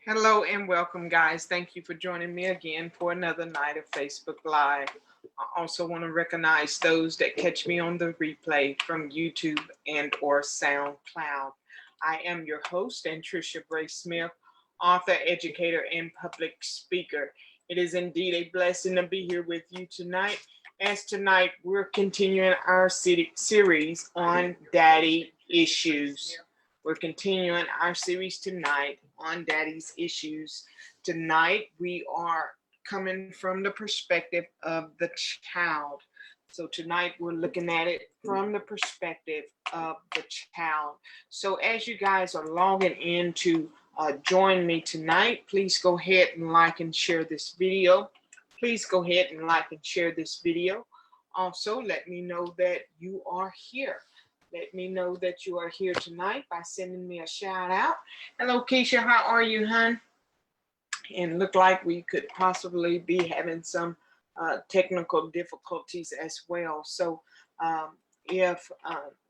Hello and welcome, guys. Thank you for joining me again for another night of Facebook Live. I also want to recognize those that catch me on the replay from YouTube and or SoundCloud. I am your host, Tricia Bray Smith, author, educator, and public speaker. It is indeed a blessing to be here with you tonight. As tonight, we're continuing our series on daddy issues. We're continuing our series tonight on daddy's issues. Tonight, we are coming from the perspective of the child. So, tonight, we're looking at it from the perspective of the child. So, as you guys are logging in to join me tonight, please go ahead and like and share this video. Please go ahead and like and share this video. Also, let me know that you are here. Let me know that you are here tonight by sending me a shout out. Hello, Keisha. How are you, hon? And look like we could possibly be having some technical difficulties as well. So if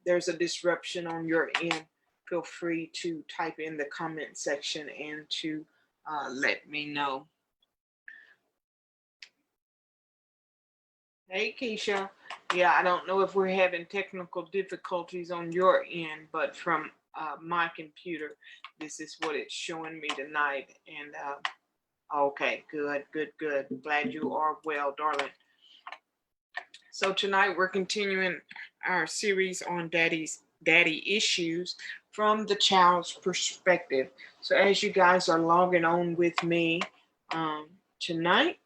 there's a disruption on your end, feel free to type in the comment section and to let me know. Hey, Keisha. Yeah, I don't know if we're having technical difficulties on your end, but from my computer, this is what it's showing me tonight. And okay, good. Glad you are well, darling. So tonight we're continuing our series on daddy issues from the child's perspective. So as you guys are logging on with me tonight,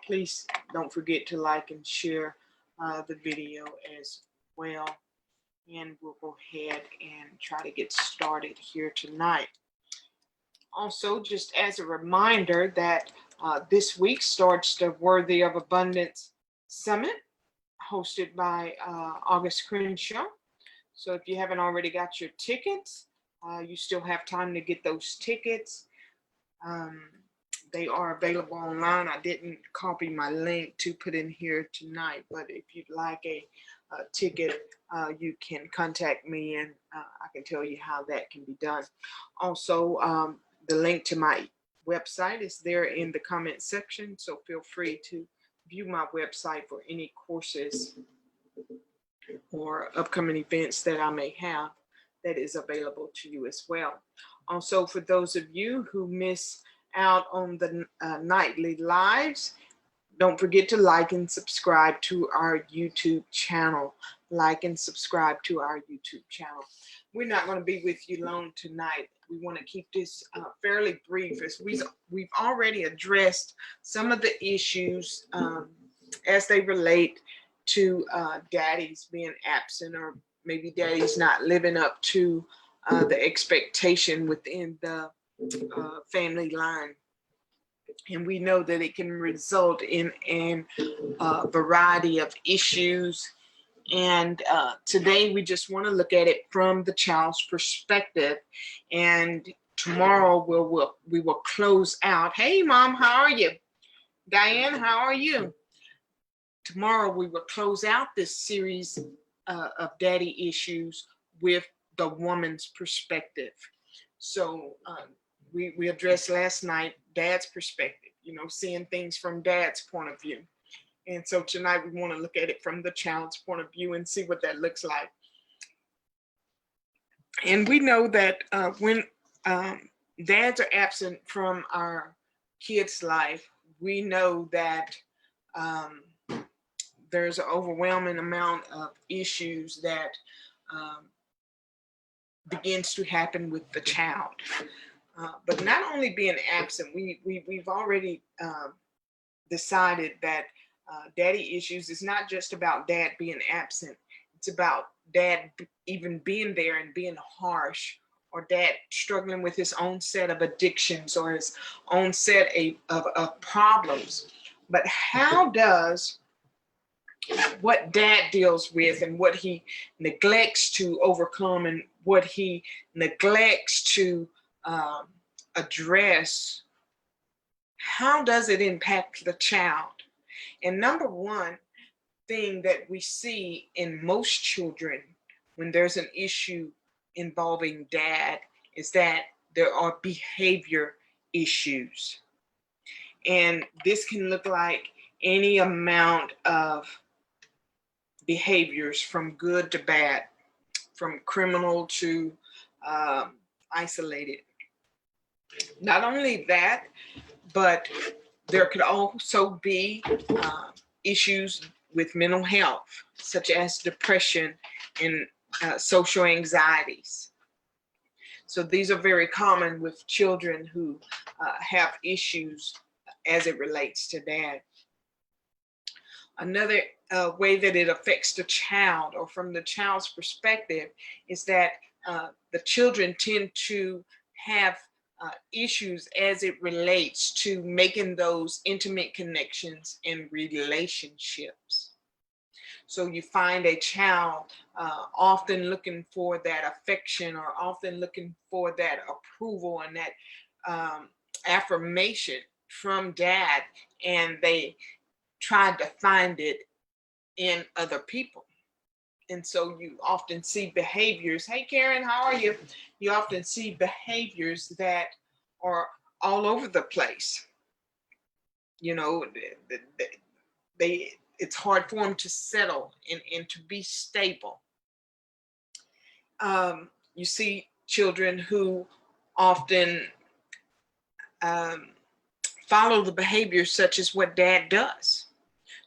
please don't forget to like and share the video as well. And we'll go ahead and try to get started here tonight. Also, just as a reminder that this week starts the Worthy of Abundance Summit hosted by August Crenshaw. So if you haven't already got your tickets, you still have time to get those tickets. They are available online. I didn't copy my link to put in here tonight, but if you'd like a ticket, you can contact me and I can tell you how that can be done. Also, the link to my website is there in the comment section, so feel free to view my website for any courses or upcoming events that I may have that is available to you as well. Also, for those of you who miss out on the nightly lives, don't forget to like and subscribe to our YouTube channel. Like and subscribe to our YouTube channel. We're not going to be with you long tonight. We want to keep this fairly brief, as we've already addressed some of the issues as they relate to daddies being absent, or maybe daddy's not living up to the expectation within the family line. And we know that it can result in a variety of issues. And today we just want to look at it from the child's perspective. And tomorrow we will close out. Hey, Mom, how are you? Diane, how are you? Tomorrow we will close out this series of daddy issues with the woman's perspective. So we addressed last night dad's perspective, seeing things from dad's point of view. And so tonight we want to look at it from the child's point of view and see what that looks like. And we know that when dads are absent from our kids' life, we know that there's an overwhelming amount of issues that begins to happen with the child. But not only being absent, we've already decided that daddy issues is not just about dad being absent. It's about dad even being there and being harsh, or dad struggling with his own set of addictions or his own set of problems. But how does what dad deals with and what he neglects to overcome and what he neglects to address, how does it impact the child? And number one thing that we see in most children when there's an issue involving dad is that there are behavior issues. And this can look like any amount of behaviors from good to bad, from criminal to isolated. Not only that, but there could also be issues with mental health, such as depression and social anxieties. So these are very common with children who have issues as it relates to dad. Another way that it affects the child, or from the child's perspective, is that the children tend to have issues as it relates to making those intimate connections and relationships. So you find a child often looking for that affection, or often looking for that approval and that affirmation from dad, and they try to find it in other people. And so you often see behaviors. Hey, Karen, how are you? You often see behaviors that are all over the place. You know, it's hard for them to settle and to be stable. You see children who often follow the behaviors such as what dad does.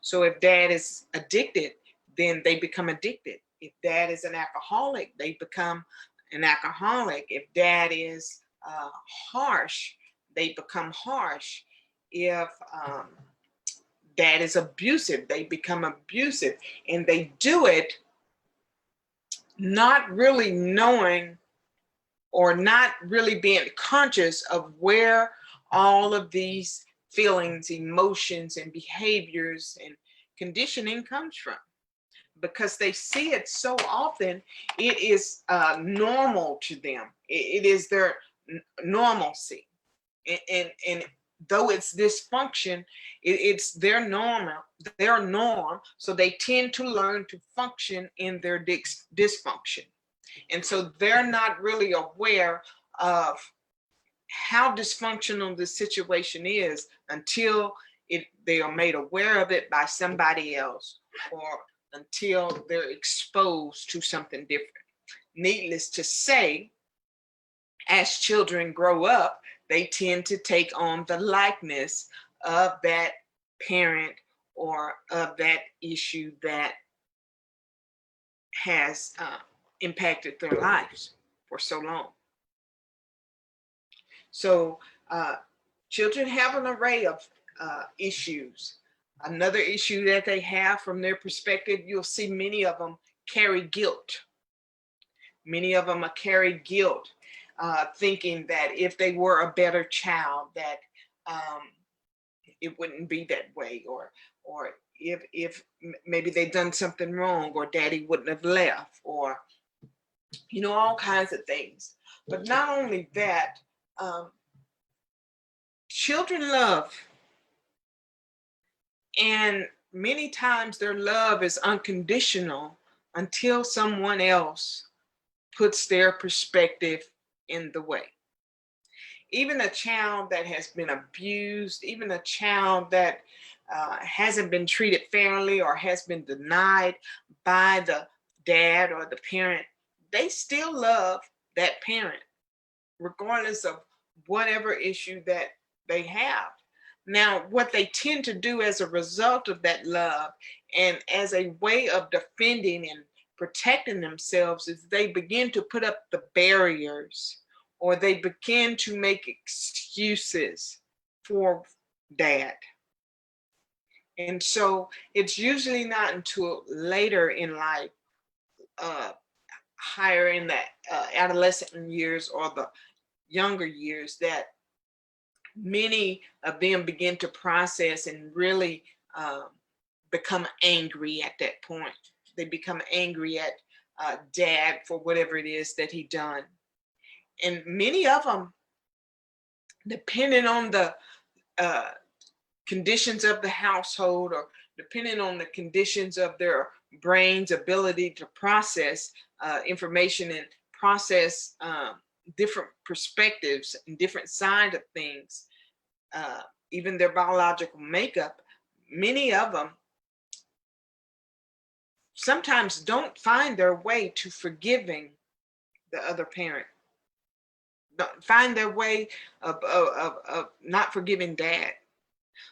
So if dad is addicted, then they become addicted. If dad is an alcoholic, they become an alcoholic. If dad is harsh, they become harsh. If dad is abusive, they become abusive. And they do it not really knowing, or not really being conscious of where all of these feelings, emotions, and behaviors and conditioning comes from. Because they see it so often, it is normal to them. It is their normalcy. And though it's dysfunction, it's their norm, so they tend to learn to function in their dysfunction. And so they're not really aware of how dysfunctional the situation is until they are made aware of it by somebody else, or until they're exposed to something different. Needless to say, as children grow up, they tend to take on the likeness of that parent, or of that issue that has impacted their lives for so long. So children have an array of issues. Another issue that they have from their perspective, you'll see many of them carry guilt. Many of them carry guilt, thinking that if they were a better child, that it wouldn't be that way, or if maybe they've done something wrong, or daddy wouldn't have left, or all kinds of things. But not only that, children love, and many times their love is unconditional until someone else puts their perspective in the way. Even a child that has been abused, even a child that hasn't been treated fairly, or has been denied by the dad or the parent, they still love that parent, regardless of whatever issue that they have. Now, what they tend to do as a result of that love, and as a way of defending and protecting themselves, is they begin to put up the barriers, or they begin to make excuses for dad. And so it's usually not until later in life, higher in the adolescent years or the younger years, that many of them begin to process and really become angry at that point. They become angry at dad for whatever it is that he done. And many of them, depending on the conditions of the household, or depending on the conditions of their brain's ability to process information and process different perspectives and different side of things, even their biological makeup, many of them sometimes don't find their way to forgiving the other parent, don't find their way of not forgiving dad.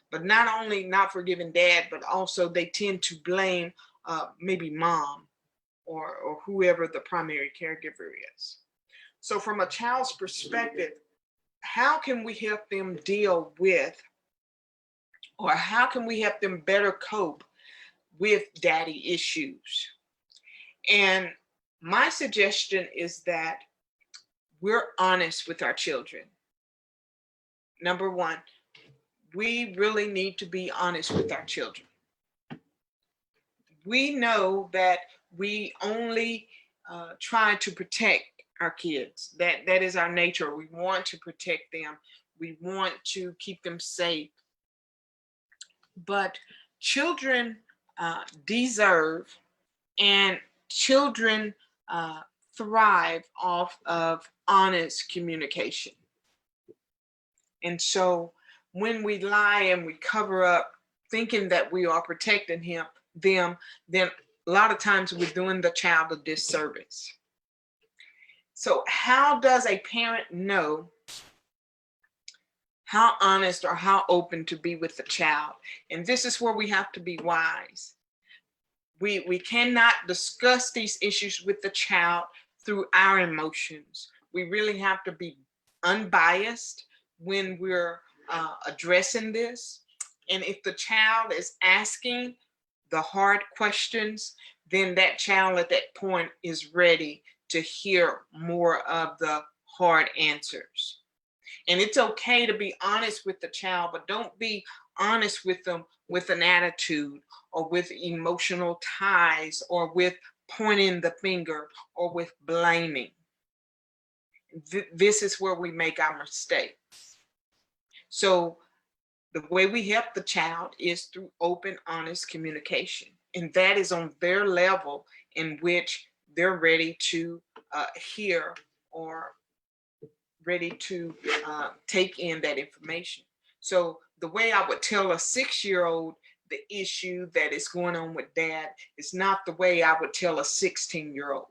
But not only not forgiving dad, but also they tend to blame maybe mom or whoever the primary caregiver is. So from a child's perspective, how can we help them deal with, or how can we help them better cope with daddy issues? And my suggestion is that we're honest with our children. Number one, we really need to be honest with our children. We know that we only try to protect our kids. That is our nature. We want to protect them. We want to keep them safe. But children deserve, and children thrive off of honest communication. And so when we lie and we cover up thinking that we are protecting them, then a lot of times we're doing the child a disservice. So how does a parent know how honest or how open to be with the child? And this is where we have to be wise. We cannot discuss these issues with the child through our emotions. We really have to be unbiased when we're addressing this. And if the child is asking the hard questions, then that child at that point is ready to hear more of the hard answers. And it's okay to be honest with the child, but don't be honest with them with an attitude or with emotional ties or with pointing the finger or with blaming. This is where we make our mistakes. So the way we help the child is through open, honest communication. And that is on their level in which they're ready to hear or ready to take in that information. So the way I would tell a 6-year-old the issue that is going on with dad is not the way I would tell a 16-year-old.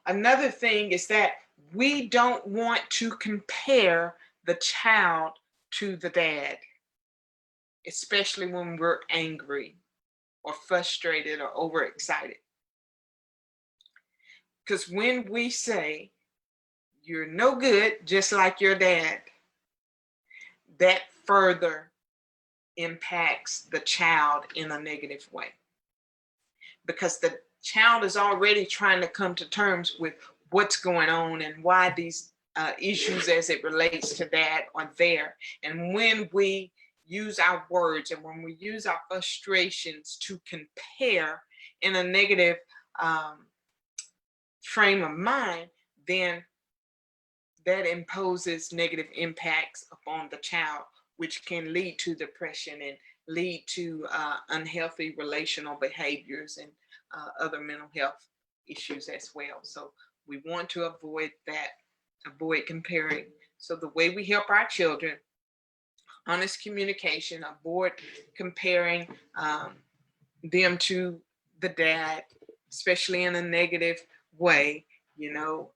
Another thing is that we don't want to compare the child to the dad, especially when we're angry or frustrated or overexcited. Because when we say, you're no good, just like your dad, that further impacts the child in a negative way. Because the child is already trying to come to terms with what's going on and why these issues as it relates to dad are there. And when we use our words and when we use our frustrations to compare in a negative frame of mind, then that imposes negative impacts upon the child, which can lead to depression and lead to unhealthy relational behaviors and other mental health issues as well. So we want to avoid that, avoid comparing. So the way we help our children, honest communication, avoid comparing them to the dad, especially in a negative way. We don't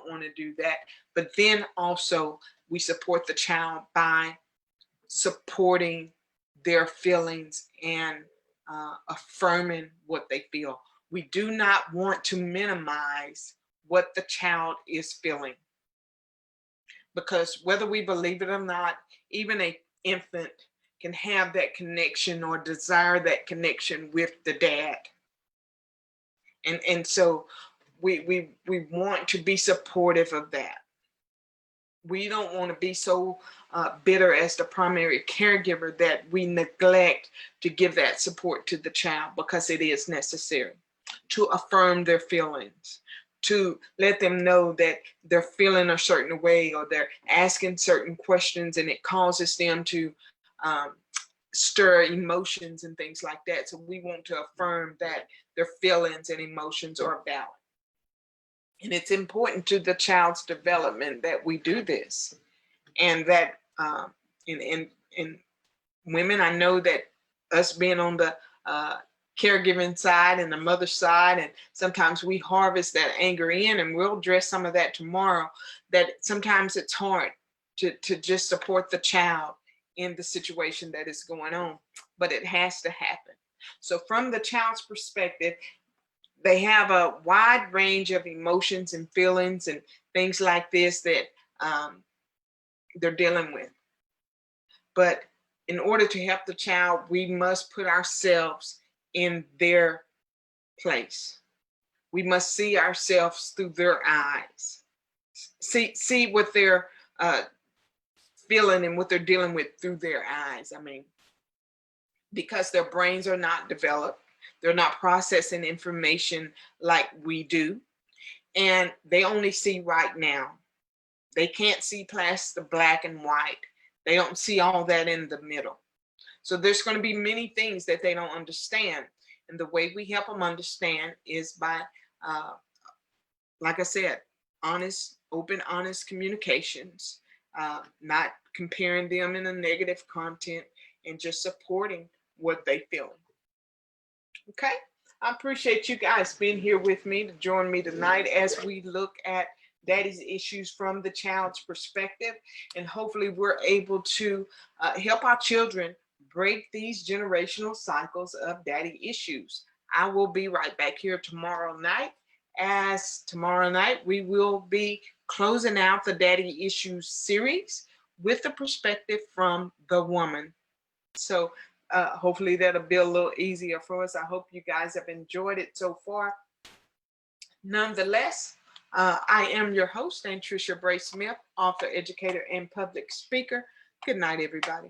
want to do that. But then also we support the child by supporting their feelings and affirming what they feel. We do not want to minimize what the child is feeling, because whether we believe it or not, even an infant can have that connection or desire that connection with the dad. And so we want to be supportive of that. We don't want to be so bitter as the primary caregiver that we neglect to give that support to the child, because it is necessary to affirm their feelings, to let them know that they're feeling a certain way or they're asking certain questions and it causes them to stir emotions and things like that. So we want to affirm that their feelings and emotions are valid. And it's important to the child's development that we do this. And that in women, I know that us being on the caregiving side and the mother side, and sometimes we harvest that anger in, and we'll address some of that tomorrow, that sometimes it's hard to just support the child in the situation that is going on, but it has to happen. So from the child's perspective, they have a wide range of emotions and feelings and things like this that they're dealing with. But in order to help the child, we must put ourselves in their place. We must see ourselves through their eyes. See what they're feeling and what they're dealing with through their eyes. I mean, because their brains are not developed, they're not processing information like we do, and they only see right now. They can't see past the black and white. They don't see all that in the middle. So there's going to be many things that they don't understand. And the way we help them understand is by, like I said, honest, open, honest communications, not comparing them in a negative content, and just supporting what they feel. Okay? I appreciate you guys being here with me to join me tonight as we look at daddy's issues from the child's perspective. And hopefully we're able to help our children break these generational cycles of daddy issues. I will be right back here tomorrow night. As tomorrow night, we will be closing out the daddy issues series with the perspective from the woman. So hopefully that'll be a little easier for us. I hope you guys have enjoyed it so far. Nonetheless, I am your host, Aunt Tricia Bray Smith, author, educator, and public speaker. Good night, everybody.